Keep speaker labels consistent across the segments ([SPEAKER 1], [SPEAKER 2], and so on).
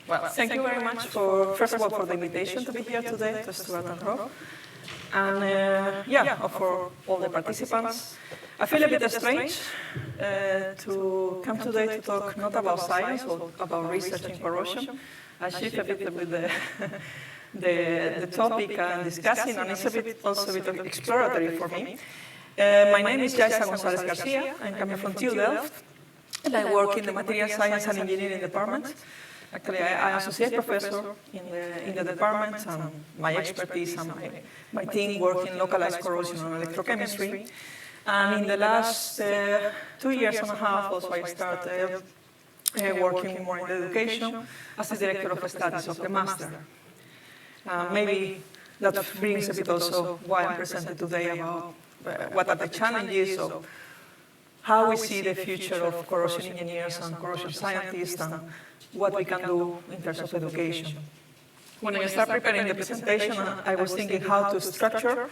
[SPEAKER 1] Well, thank you very much for, first of all, for the invitation to be here today, to Stuart and Rob. And for all the participants. I feel a bit strange to come today to talk not about science, but about research in corrosion. I shift a bit with the topic I'm discussing, and it's also a bit exploratory for me. My name is Yaiza Gonzalez Garcia. I'm coming from TU Delft, and I work in the Material Science and Engineering department. Actually, I am associate professor in the department, and my expertise and my team work in localized corrosion and electrochemistry. And in the last 2 years and a half, also I started working more in education as the director of studies of the master. Maybe that brings a bit also why I'm presenting today about what are the challenges of how we see the future of corrosion engineers and corrosion scientists and what we can do in terms of education. When I started preparing the presentation, I was thinking how to structure,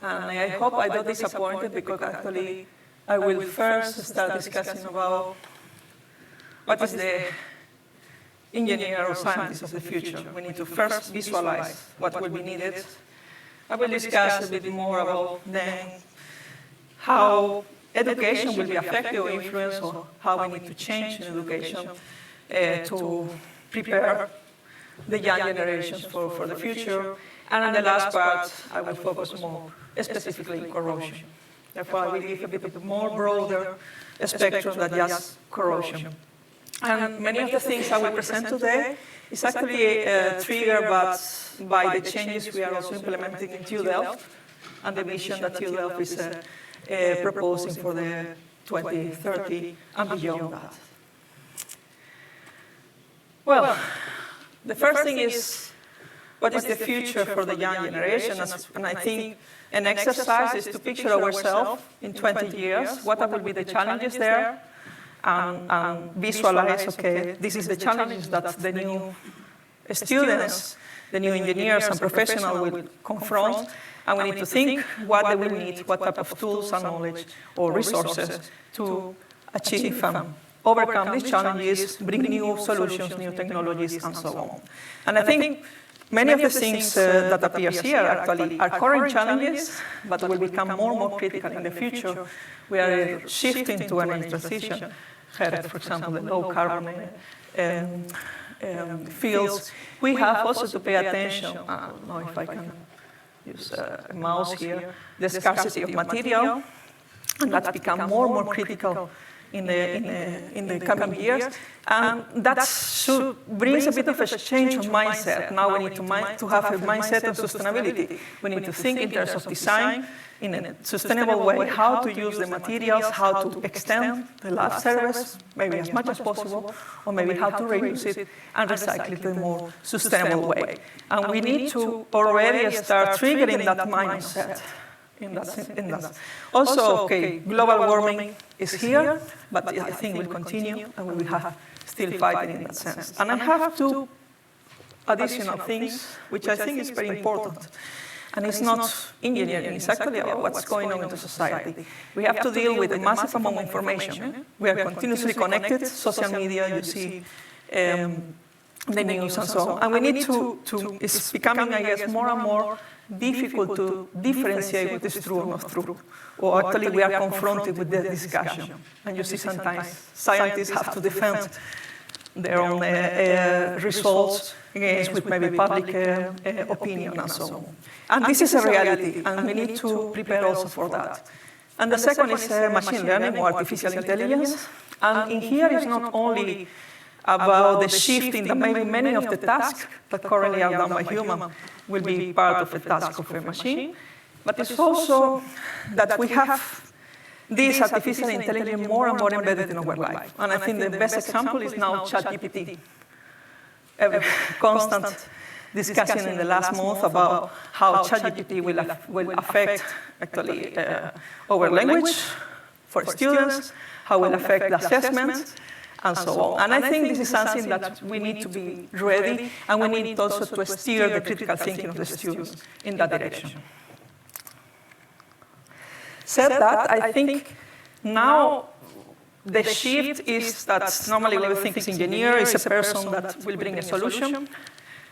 [SPEAKER 1] and I hope I don't disappoint because actually I will first start discussing about what is the engineer or scientist of the future. We need to first visualize what will be needed. I will discuss a bit more about then how education will be affected or influenced, or how we need to change in education to prepare the young generations for the future. And in the last part, I will focus more specifically on corrosion. Therefore, I will give a bit more broader spectrum than just corrosion. And many of the things I will present today is actually triggered by the changes we are also implementing in TU Delft and the vision that TU Delft is proposing for the 2030 and beyond that. Well, the first thing is, what is the future for the young generation? And I think an exercise is to picture ourselves in 20 years, what will be the challenges there, and visualize, okay, this is the challenges that the new students, the new engineers and professionals will confront, and we need to think what they will need, what type of tools and knowledge or resources to achieve and overcome these challenges, bring new solutions, new technologies, and so on. And I think many of the things that appear here actually are current challenges, but will become more and more critical in the future. We are shifting to an energy transition. For example, the low carbon fields. We have also to pay attention, I don't know if I can use a mouse here, the scarcity of material, and that's become more and more critical in the coming years, and that should brings a bit of a change of mindset. Now we need to have a mindset of sustainability. We need to think in terms of design in a sustainable way, how to use the materials, how to extend the life service, maybe as much as possible, or maybe how to reuse it and recycle it in a more sustainable way. And we need to already start triggering that mindset. In that. Also, okay, global warming is here, but I think will continue, and we will have still fighting in that sense. And I have two additional things, which I think is very important. And it's not engineering, it's actually about what's going on in the society. We have to deal with a massive amount of information. We are continuously connected, social media, you see the news and so on. And we need it's becoming, I guess, more and more difficult to differentiate what is true or not true. Or actually we are confronted with the discussion. And you see sometimes scientists have to defend their own results against with maybe public opinion and so on. And this is a reality, and we need to prepare also for that. And the second is machine learning or artificial intelligence. And in here it's not only about the shifting that maybe many of the tasks that currently are done by human will be part of a task of a machine, but it's also that we have this artificial intelligence more and more embedded in our life. And I think the best example is now ChatGPT. A constant discussion in the last month about how ChatGPT will affect actually our language for students, how it will affect the assessment, and so on. And I think this is something that we need to be ready, and we need also to steer the critical thinking of the students in that direction. Said that, I think now the shift is that normally we think engineer is a person that will bring a solution.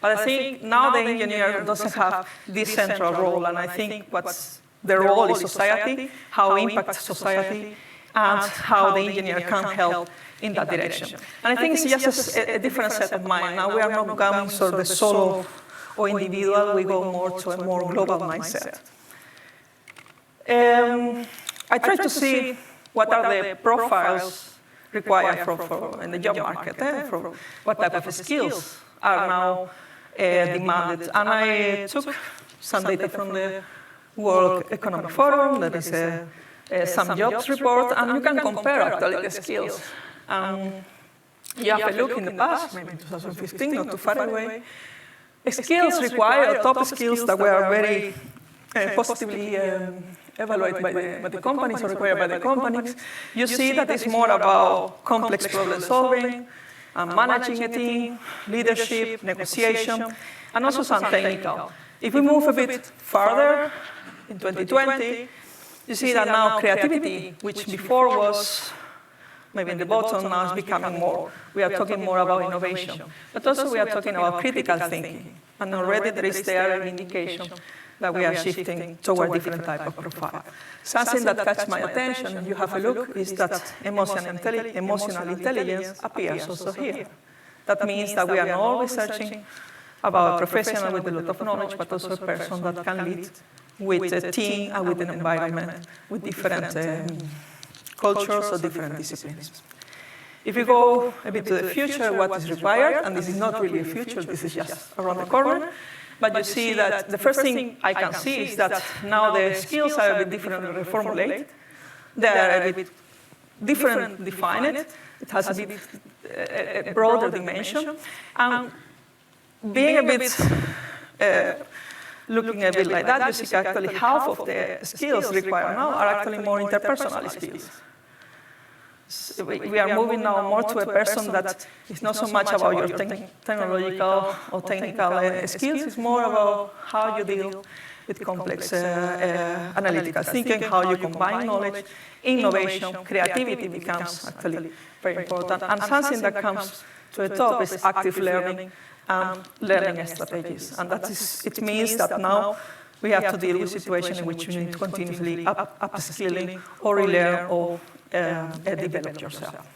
[SPEAKER 1] But I think now the engineer doesn't have this central role, and I think what's the role is society, how it impacts society, and how the engineer can help in that direction. And I think it's just a different set of mind. Now we are not going sort of the solo or individual, we go more to a more global mindset. I try to see what are the profiles required in the job market, for what type of skills are now demanded. And I took some data from the World Economic Forum, that is some jobs report, and you can compare actually the skills. You have a look in the past, maybe 2015, not too far away. Skills required, top skills that were very positively evaluated by the companies or required by the companies. You see that it's more about complex problem solving, managing a team, leadership, negotiation, and also some technical. If we move a bit further, in 2020, you see that now creativity, which before was maybe in the bottom, now is becoming more. We are talking more about innovation. But also we are talking about critical thinking. And already there is there an indication that we are shifting toward different type of profile. Something that catches my attention, and you have a look, is that emotional intelligence appears also here. That means that we are not always searching about a professional with a lot of knowledge, but also a person that can lead with a team and with an environment, with different cultures or different disciplines. If you go a bit to the future, what is required, and this is not really a future, this is just around the corner, but you see that the first thing I can see is that now the skills are a bit differently reformulated. They are a bit different defined. It has a bit a broader dimension. And being a bit, looking a bit like that, you see actually half of the skills required now are actually more interpersonal skills. We are moving now more to a person that is not so much about your technological or technical skills, it's more about how you deal with complex analytical thinking, how you combine knowledge, innovation, creativity becomes actually very important. And something that comes to the top is active learning and learning strategies. And that is, it means that now we have to deal with situations in which you need to continuously upskilling or relearn or develop yourself.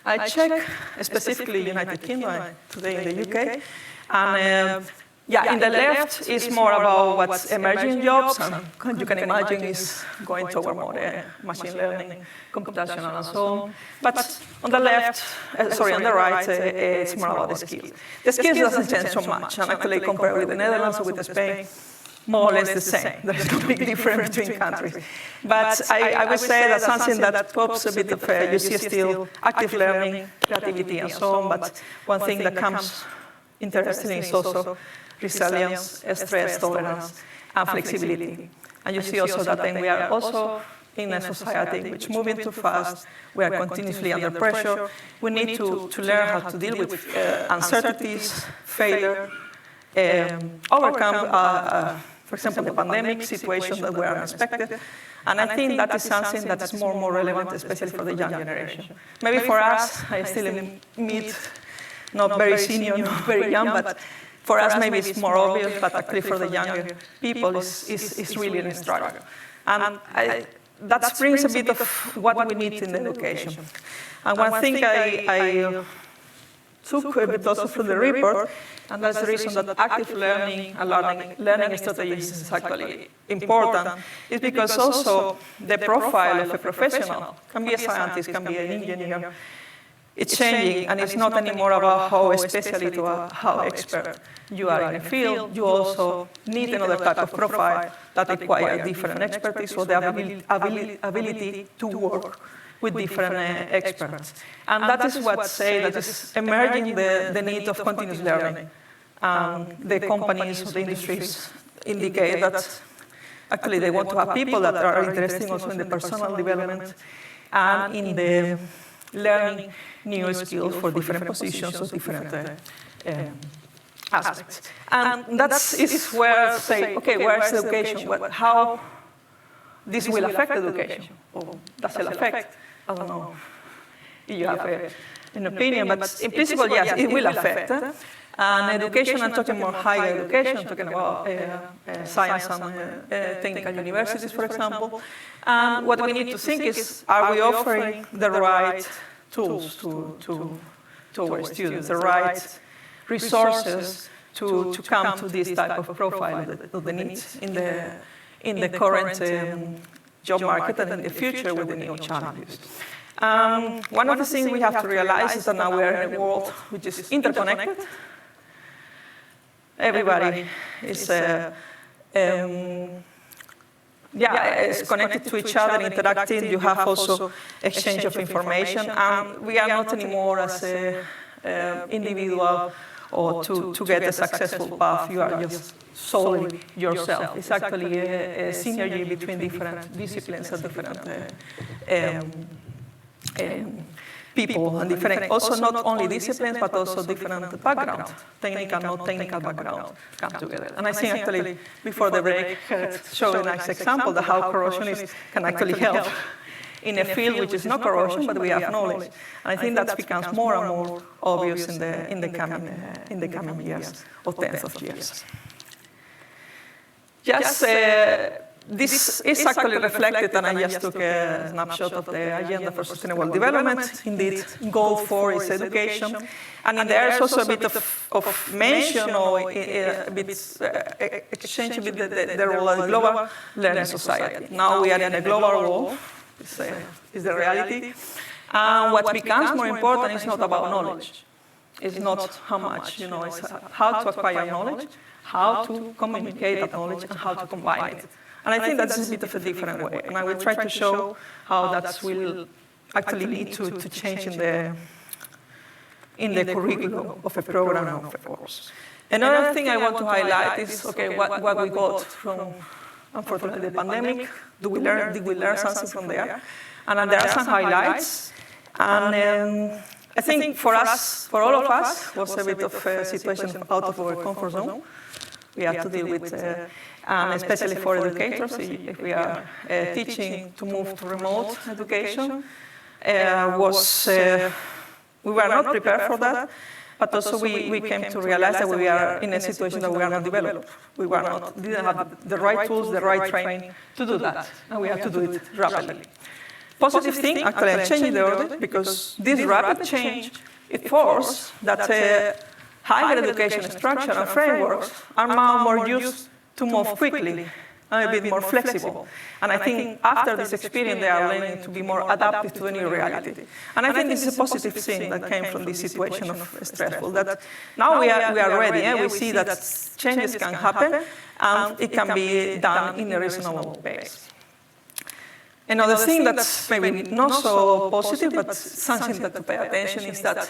[SPEAKER 1] I check specifically United Kingdom, today in the UK, and in the left is more about what's emerging jobs, and you can imagine is going toward more machine learning, computational, and so on. But on the left, on the right, it's more about the skills. The skills doesn't change so much, and actually compared with the Netherlands or with Spain, more or less the same. There's no big difference between countries. But I would say that something that pops a bit of, you see still active learning, creativity, and so on, but one thing that comes interesting is also resilience, stress tolerance, and flexibility. And you see also that then we are also in a society which is moving too fast, we are continuously under pressure, we need to learn how to deal with uncertainties, failure, overcome, for example, the pandemic situation that were unexpected. And I think that is something that is more and more relevant, especially for the young generation. Maybe for us, I still meet not very senior, not very young, but for us maybe it's more obvious, but actually for the younger people it's really a struggle. And that brings a bit of what we need in the education. And one thing I took a bit also from the report, and that's the reason that active learning and learning strategies is actually important, is because also the profile of a professional, can be a scientist, can be an engineer, it's changing, and it's not anymore about how specialist or how expert you are in a field. You also need another type of profile that requires different expertise or the ability to work with different experts. And that is what say that is emerging the need of continuous learning. The companies or the industries indicate that actually they want to have people that are interested also in the personal development and in the learning new skills for different positions or different aspects. And that is where say, okay, where's the education? How this will affect education, or does it affect? I don't know if you have an opinion, but in principle, yes, it will affect. And education, I'm talking more higher education, I'm talking about science and technical universities, for example. And what we need to think is, are we offering the right tools to our students, the right resources to come to this type of profile of the needs in the current job market and in the future with the new challenges. One of the things we have to realize is that now we are in a world which is interconnected. Everybody is is connected to each other, interacting. You have also exchange of information. We are not anymore as an individual or to get a successful path. You are just solely yourself. It's actually a synergy between different disciplines and different people and different, also not only disciplines, but also different backgrounds, technical, not technical background come together. And I think actually, before the break, showed a nice example of how corrosion can actually help in a field which is not corrosion, but we have knowledge. And I think that becomes more and more obvious in the coming years, or tens of years. Just this is actually reflected, and I just took a snapshot of the Agenda for Sustainable Development. Indeed, goal 4 is education. And in there is also a bit of mention or a bit exchange with the role of the global learning society. Now we are in a global world, is the reality. And what becomes more important is not about knowledge. It's not how much, it's how to acquire knowledge, how to communicate that knowledge, and how to combine it. And I think that's a bit of a different way. And I will try to show how that will actually lead to change in the curriculum of a program or of a course. Another thing I want to highlight is, what we got from, unfortunately, the pandemic. Did we learn something from there? And there are some highlights. And I think for us, for all of us, was a bit of a situation out of our comfort zone. We have to deal with, especially for educators, if we are teaching to move to remote education, we were not prepared for that, but also we came to realize that we are in a situation that we are not developed. We didn't have the right tools, the right training to do that, and we have to do it rapidly. Positive thing, actually, I'm changing the order, because this rapid change, it forced that higher education structure and frameworks are now more used to move quickly and a bit more flexible. And I think after this experience, they are learning to be more adaptive to the new reality. And I think this is a positive thing that came from this situation of stressful, that now we are ready. We see that changes can happen, and it can be done in a reasonable pace. Another thing that's maybe not so positive, but something that to pay attention is that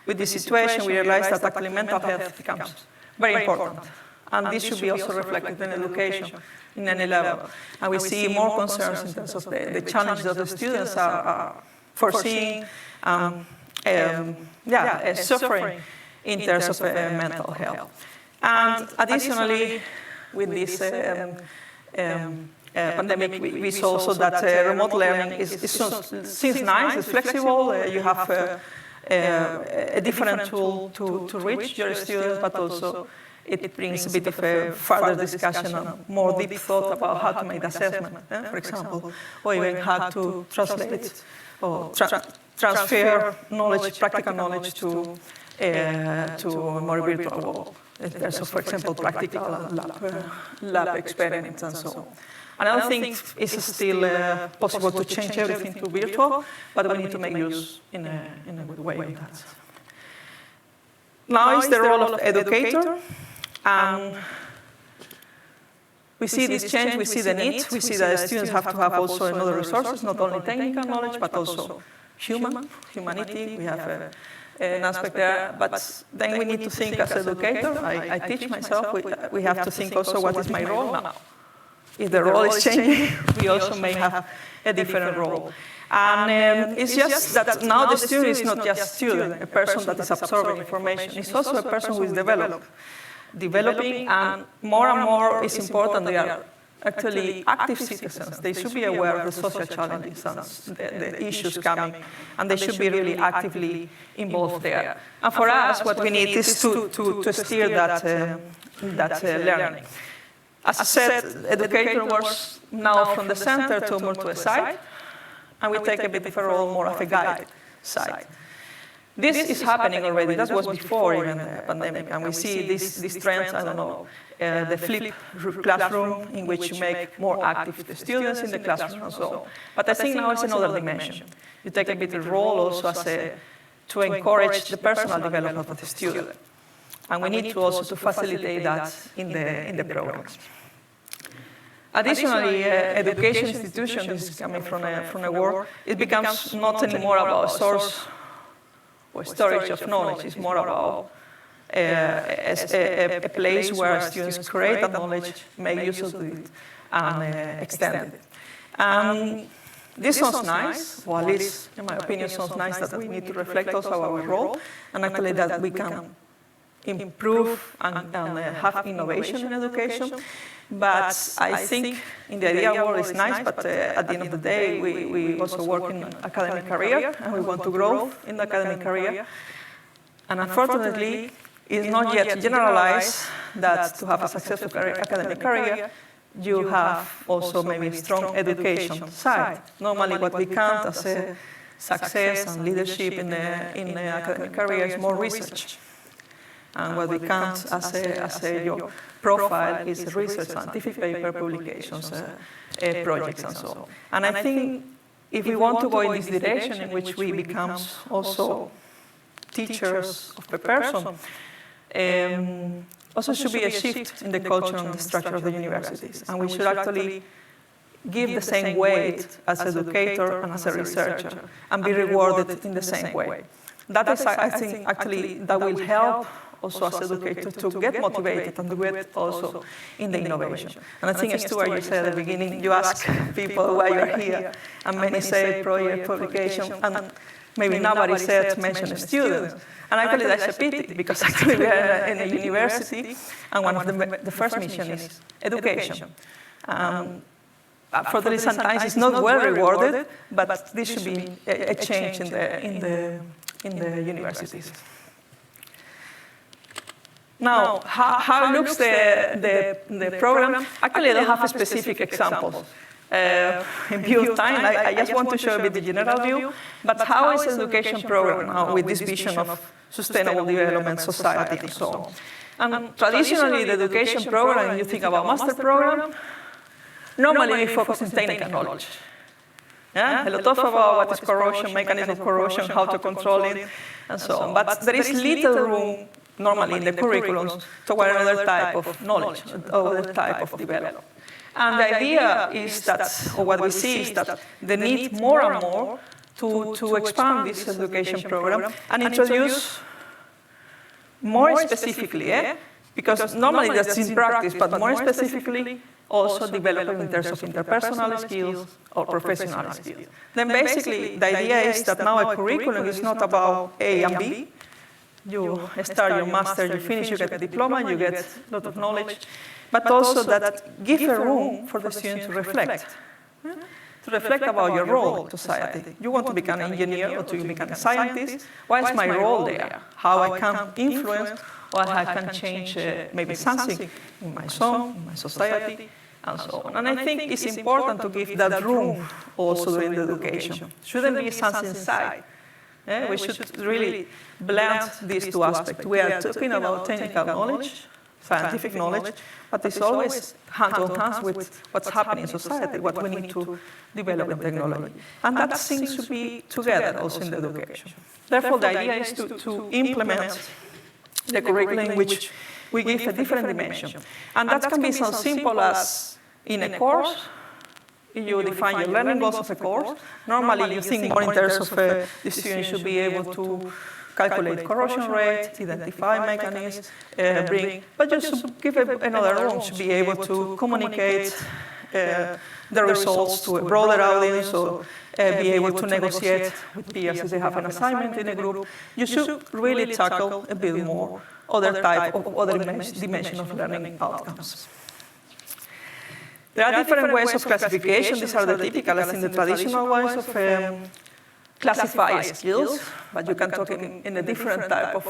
[SPEAKER 1] with this situation, we realize that actually mental health becomes very important. And this should be also reflected in education in any level. And we see more concerns in terms of the challenges that the students are foreseeing, suffering in terms of mental health. And additionally, with this pandemic, we saw also that remote learning seems nice, it's flexible, you have a different tool to reach your students, but also it brings a bit of a further discussion and more deep thought about how to make the assessment, for example, or even how to translate or transfer knowledge, practical knowledge to a more virtual world. In terms of, for example, practical lab experiments and so on. Another thing is still possible to change everything to virtual, but we need to make use in a good way of that. Now is the role of educator. We see this change, we see the need, we see that students have to have also another resources, not only technical knowledge, but also humanity. We have an aspect there, but then we need to think as educator. I teach myself, we have to think also what is my role now. If the role is changing, we also may have a different role. And it's just that now the student is not just a student, a person that is absorbing information. It's also a person who is developing, and more it's important they are actually active citizens. They should be aware of the social challenges and the issues coming, and they should be really actively involved there. And for us, what we need is to steer that learning. As I said, educator works now from the center to more to the side, and we take a bit of a role more of a guide side. This is happening already. That was before even the pandemic, and we see these trends. I don't know, the flip classroom, in which you make more active the students in the classroom and so on. But I think now it's another dimension. You take a bit of role also to encourage the personal development of the student, and we need to also facilitate that in the programs. Additionally, education institution is coming from a war. It becomes not anymore about source or storage of knowledge. It's more about a place where students create that knowledge, make use of it, and extend it. This sounds nice, or at least, in my opinion, sounds nice that we need to reflect also our role, and actually that we can improve and have innovation in education. But I think in the ideal world it's nice, but at the end of the day, we also work in academic career, and we want to grow in the academic career. And unfortunately, it's not yet generalized that to have a successful academic career, you have also maybe a strong education side. Normally what we count as a success and leadership in the academic career is more research. And what we count as your profile is research, scientific paper, publications, projects, and so on. And I think if we want to go in this direction in which we become also teachers of the person, also should be a shift in the culture and the structure of the universities. And we should actually give the same weight as educator and as a researcher, and be rewarded in the same way. That is, I think, actually, that will help also as educators to get motivated and to get also in the innovation. And I think, Stuart, you said at the beginning, you ask people why you're here, and many say project, publication, and maybe nobody mentioned students. And actually that's a pity, because actually we are in a university, and one of the first mission is education. Unfortunately, sometimes it's not well rewarded, but this should be a change in the universities. Now, how looks the program? Actually, I don't have a specific example. In view of time, I just want to show a bit the general view, but how is the education program now with this vision of sustainable development, society, and so on? And traditionally, the education program, when you think about master program, normally we focus on technical knowledge. Yeah? A lot about what is corrosion, mechanism of corrosion, how to control it, and so on. But there is little room normally in the curriculums toward another type of knowledge, other type of development. And the idea is that, or what we see is that the need more and more to expand this education program and introduce more specifically, because normally that's in practice, but more specifically also developing in terms of interpersonal skills or professional skills. Then basically the idea is that now a curriculum is not about A and B. You start your master, you finish, you get a diploma, you get a lot of knowledge, but also that give a room for the student to reflect about your role in society. You want to become an engineer or to become a scientist? What is my role there? How I can influence or how I can change maybe something in my zone, in my society, and so on. And I think it's important to give that room also during the education. Shouldn't be something inside. We should really blend these two aspects. We are talking about technical knowledge, scientific knowledge, but it's always hand in hand with what's happening in society, what we need to develop in technology. And that seems to be together also in the education. Therefore, the idea is to implement the curriculum in which we give a different dimension. And that can be so simple as in a course. You define your learning goals of a course. Normally, you think more in terms of the student should be able to calculate corrosion rate, identify mechanisms, but you should give another room, should be able to communicate the results to a broader audience, or be able to negotiate with peers if they have an assignment in a group. You should really tackle a bit more other type of other dimension of learning outcomes. There are different ways of classification. These are the typical, I think, the traditional ways of classify skills, but you can talk in a different type of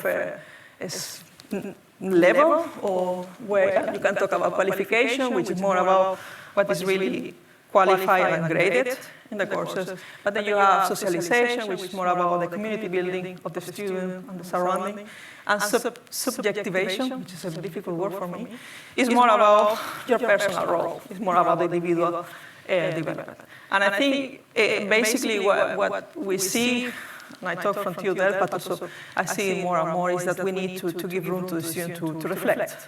[SPEAKER 1] level, or where you can talk about qualification, which is more about what is really qualified and graded in the courses. But then you have socialization, which is more about the community building of the student and the surrounding. And subjectivation, which is a difficult word for me, is more about your personal role. It's more about the individual development. And I think basically what we see, and I talk from TUDEL, but also I see more and more, is that we need to give room to the student to reflect.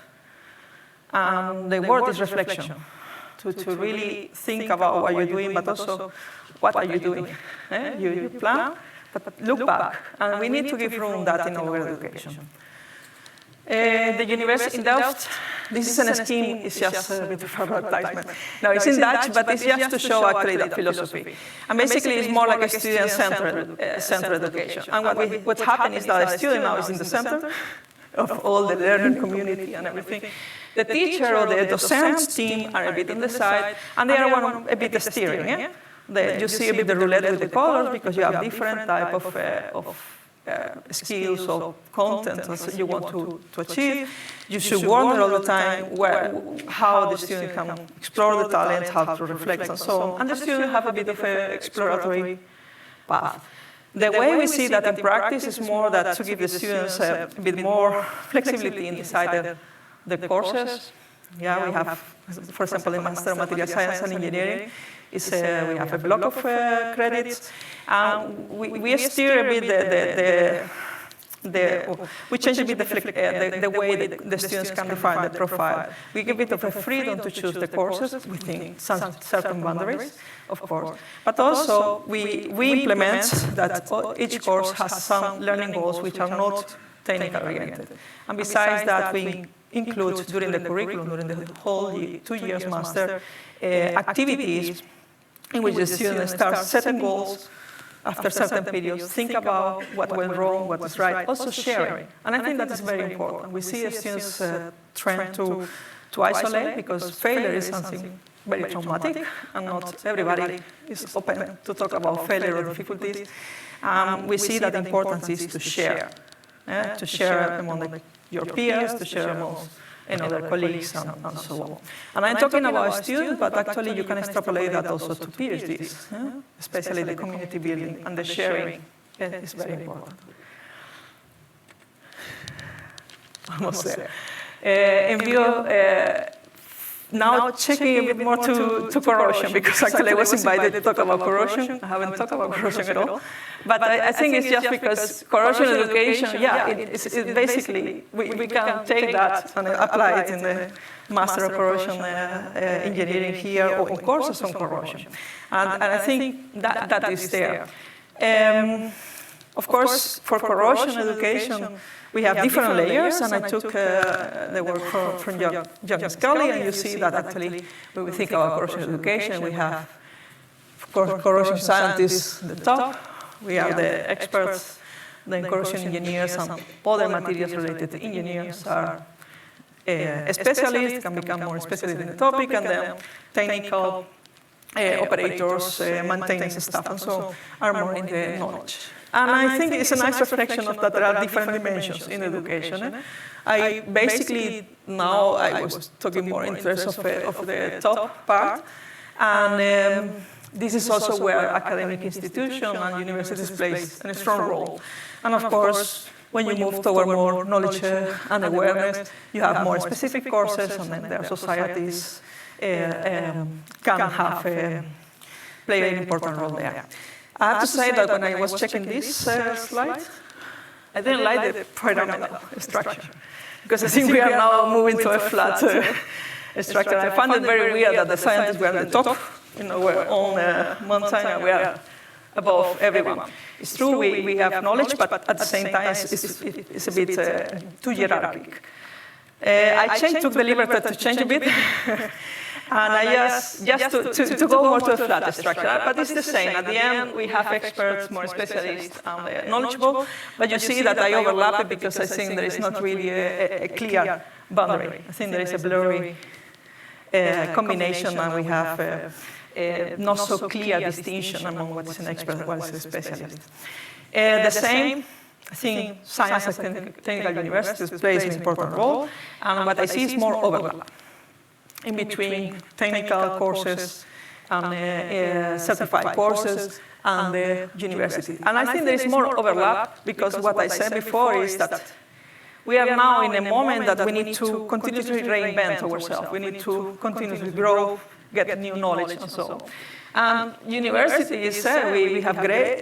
[SPEAKER 1] And the word is reflection. To really think about what you're doing, but also what are you doing. You plan, but look back. And we need to give room that in our education. The university in Delft, this is a scheme, it's just a bit of advertisement. No, it's in Dutch, but it's just to show actually that philosophy. And basically it's more like a student-centered education. And what's happened is that a student now is in the center of all the learning community and everything. The teacher or the docent team are a bit on the side, and they are a bit steering. Yeah? You see a bit the roulette with the colors, because you have different type of skills or content that you want to achieve. You should wonder all the time how the student can explore the talent, how to reflect, and so on. And the student have a bit of an exploratory path. The way we see that in practice is more that to give the students a bit more flexibility in deciding the courses. Yeah, we have, for example, the Master of Material Science and Engineering. We have a block of credits. We steer a bit we change a bit the way the students can define the profile. We give a bit of a freedom to choose the courses within some certain boundaries, of course. But also, we implement that each course has some learning goals which are not technical oriented. And besides that, we include during the curriculum, during the whole 2 years master, activities in which the students start setting goals after certain periods, think about what went wrong, what is right, also sharing. And I think that is very important. We see the students trend to isolate, because failure is something very traumatic, and not everybody is open to talk about failure or difficulties. We see that the importance is to share among your peers, to share among other colleagues, and so on. And I'm talking about students, but actually you can extrapolate that also to PhDs, especially the community building and the sharing is very important. Almost there. In view now checking a bit more to corrosion, because actually I was invited to talk about corrosion. I haven't talked about corrosion at all. But I think it's just because corrosion education, it's basically, we can take that and apply it in the Master of Corrosion Engineering here, or in courses on corrosion. And I think that is there. Of course, for corrosion education, we have different layers, and I took the work from John Scully, and you see that actually when we think about corrosion education, we have, of course, corrosion scientists at the top, we have the experts, the corrosion engineers, and other materials related to engineers are specialists, can become more specialists in the topic, and then technical operators, maintenance staff, and so on, are more in the knowledge. And I think it's a nice reflection of that there are different dimensions in education. I basically, now I was talking more in terms of the top part, and this is also where academic institutions and universities play a strong role. And of course, when you move toward more knowledge and awareness, you have more specific courses, and then their societies can have play an important role there. I have to say that when I was checking this slide, I didn't like the pyramidal structure, because I think we are now moving to a flat structure. I found it very weird that the scientists were at the top, we're on mountain, and we are above everyone. It's true we have knowledge, but at the same time it's a bit too hierarchical. I took the liberty to change a bit. And I just to go more to a flat structure, but it's the same. At the end, we have experts, more specialists, and knowledgeable, but you see that I overlap it because I think there is not really a clear boundary. I think there is a blurry combination, and we have not so clear distinction among what is an expert and what is a specialist. The same, I think science and technical universities plays an important role, and what I see is more overlap in between technical courses and certified courses and the university. And I think there is more overlap because what I said before is that we are now in a moment that we need to continuously reinvent ourselves. We need to continuously grow, get new knowledge, and so on. And universities, we have great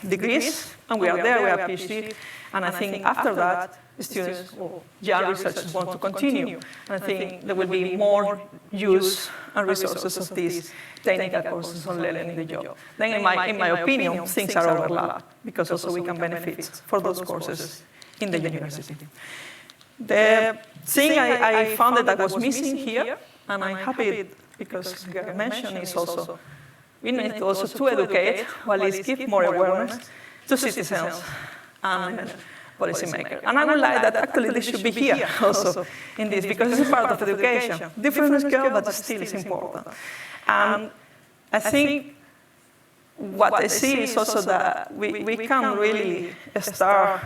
[SPEAKER 1] degrees, and we are there, we have PhD. And I think after that, students or young researchers want to continue. And I think there will be more use and resources of these technical courses on learning the job. Then in my opinion, things are overlapped, because also we can benefit for those courses in the university. The thing I found that was missing here, and I'm happy because Gary mentioned, is also we need also to educate, while it's give more awareness to citizens and policymakers. And I would like that actually this should be here also in this, because it's part of education. Different scale, but still is important. And I think what I see is also that we can really start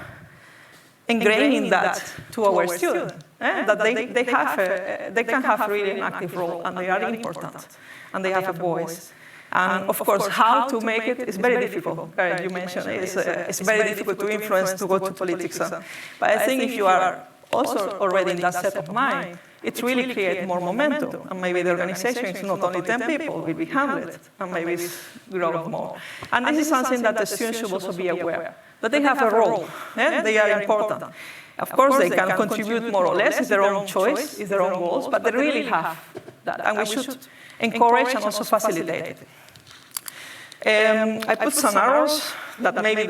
[SPEAKER 1] ingraining that to our students, that they can have really an active role, and they are important, and they have a voice. And of course, how to make it is very difficult. You mentioned it's very difficult to influence, to go to politics. But I think if you are also already in that set of mind, it really creates more momentum. And maybe the organization is not only 10 people, it will be 100, and maybe it's grow more. And this is something that the students should also be aware, that they have a role. They are important. Of course, they can contribute more or less. It's their own choice, it's their own goals, but they really have that. And we should encourage and also facilitate it. I put some arrows that maybe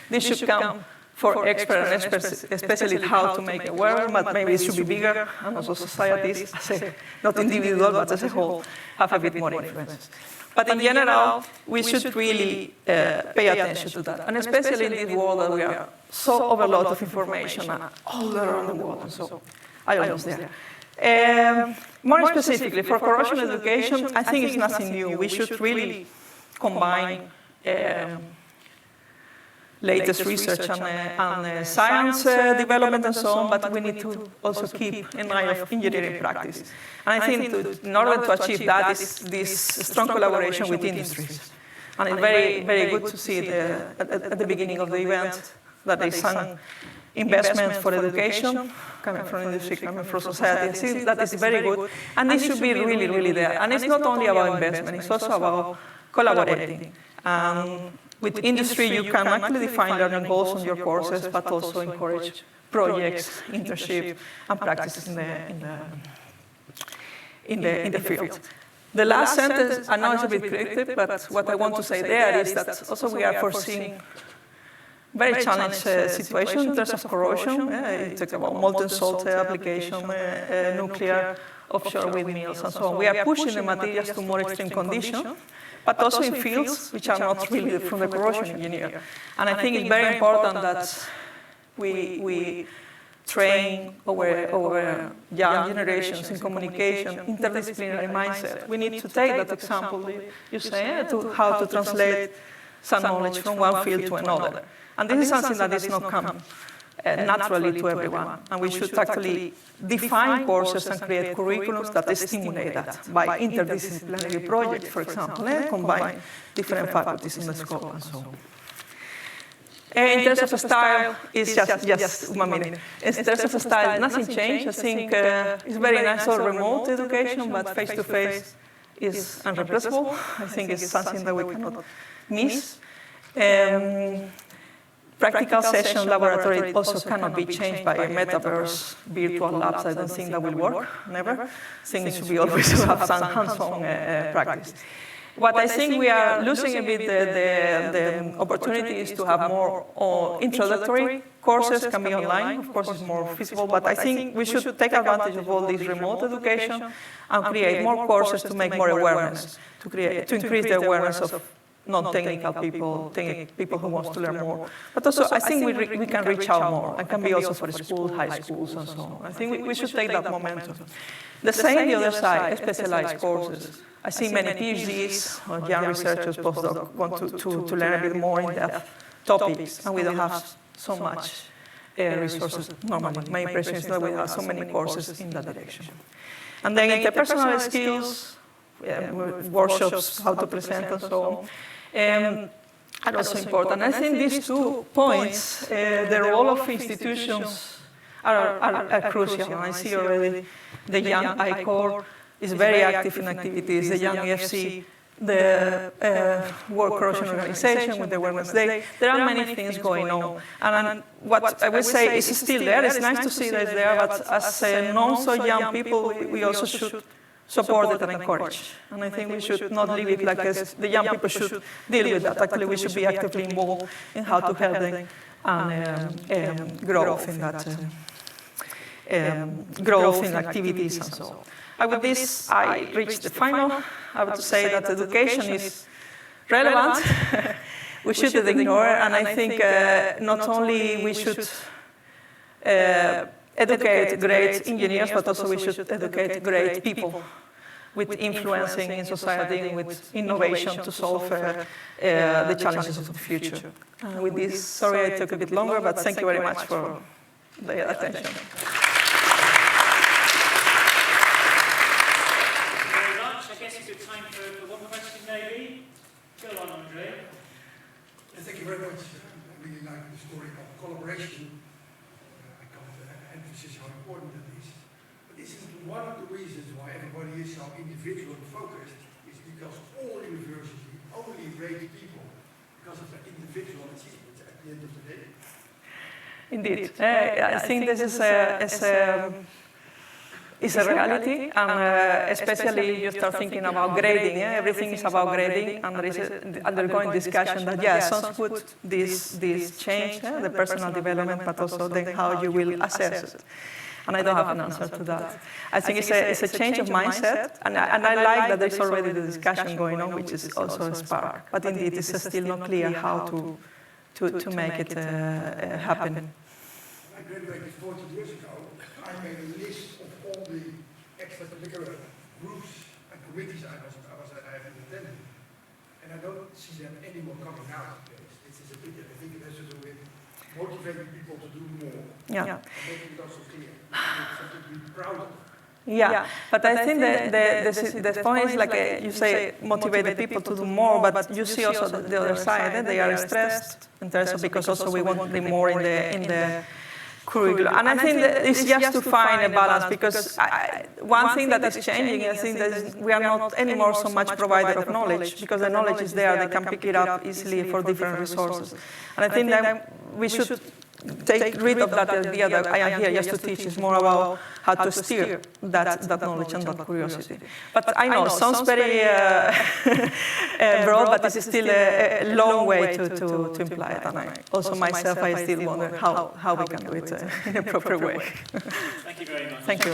[SPEAKER 1] this should come for experts and especially how to make it work, but maybe it should be bigger, and also societies, not individual, but as a whole, have a bit more influence. But in general, we should really pay attention to that, and especially in this world that we are so overloaded of information all around the world, and so I almost there. More specifically, for corrosion education, I think it's nothing new. We should really combine latest research and science development and so on, but we need to also keep in mind of engineering practice. And I think in order to achieve that is this strong collaboration with industries. And it's very, very good to see at the beginning of the event that there is some investment for education, coming from industry, coming from society. I think that is very good. And this should be really, really there. And it's not only about investment, it's also about collaborating. With industry, you can actually define learning goals on your courses, but also encourage projects, internship, and practices in the field. The last sentence, I know it's a bit cryptic, but what I want to say there is that also we are foreseeing very challenging situation in terms of corrosion. You talk about molten salt application, nuclear, offshore windmills, and so on. We are pushing the materials to more extreme conditions, but also in fields which are not really from the corrosion engineer. And I think it's very important that we train our young generations in communication, interdisciplinary mindset. We need to take that example you say, to how to translate some knowledge from one field to another. And this is something that is not come naturally to everyone. And we should actually define courses and create curriculums that stimulate that by interdisciplinary projects, for example, combine different faculties in the scope and so on. In terms of style, it's just 1 minute. In terms of style, nothing changed. I think it's very nice for remote education, but face-to-face is unreplaceable. I think it's something that we cannot miss. Practical session laboratory also cannot be changed by a metaverse, virtual labs. I don't think that will work, never. I think it should be always to have some hands-on practice. What I think we are losing a bit the opportunity is to have more introductory courses can be online. Of course, it's more feasible, but I think we should take advantage of all this remote education and create more courses to make more awareness, to increase the awareness of non-technical people, people who want to learn more. But also, I think we can reach out more. It can be also for schools, high schools, and so on. I think we should take that momentum. The same, the other side, specialized courses. I see many PhDs or young researchers, postdocs, want to learn a bit more in-depth topics, and we don't have so much resources normally. My impression is that we have so many courses in that direction. And then interpersonal skills, workshops, how to present and so on, are also important. I think these 2 points, the role of institutions are crucial. I see already the young I-Corps is very active in activities, the young EFC, the World Corrosion Organization with the Awareness Day. There are many things going on. And what I would say is still there. It's nice to see that it's there, but as non-so-young people, we also should support it and encourage. And I think we should not leave it like this. The young people should deal with that. Actually, we should be actively involved in how to help them and growth in that, growth in activities and so on. With this, I reached the final. I would say that education is relevant. We shouldn't ignore it, and I think not only we should educate great engineers, but also we should educate great people with influencing in society and with innovation to solve the challenges of the future. With this, sorry I took a bit longer, but thank you very much for the attention.
[SPEAKER 2] Thank you very much. I really like the story of collaboration. I can't emphasize how important that is. But this is one of the reasons why everybody is so individual and focused, is because all universities only rate people because of their individual achievements at the end of the day.
[SPEAKER 1] Indeed. I think this is a reality, and especially you start thinking about grading. Everything is about grading, and there is an undergoing discussion that, some put this change, the personal development, but also then how you will assess it. And I don't have an answer to that. I think it's a change of mindset, and I like that there's already the discussion going on, which is also a spark. But indeed, it's still not clear how to make it happen.
[SPEAKER 2] I graduated 40 years ago. I made a list of all the extracurricular groups and committees I have attended, and I don't see them anymore coming out. This is a pity. I think it has to do with motivating people to do more. And making it also clear. Something to be proud of.
[SPEAKER 1] But I think the point is like you say, motivate the people to do more, but you see also the other side. They are stressed in terms of because also we want them more in the curriculum. And I think that it's just to find a balance, because one thing that is changing, I think that we are not anymore so much provider of knowledge, because the knowledge is there, they can pick it up easily for different resources. And I think that we should take rid of that idea that I am here just to teach. It's more about how to steer that knowledge and that curiosity. But I know it sounds very broad, but this is still a long way to imply it. And also myself, I still wonder how we can do it in a proper way.
[SPEAKER 3] Thank you very much.
[SPEAKER 1] Thank you.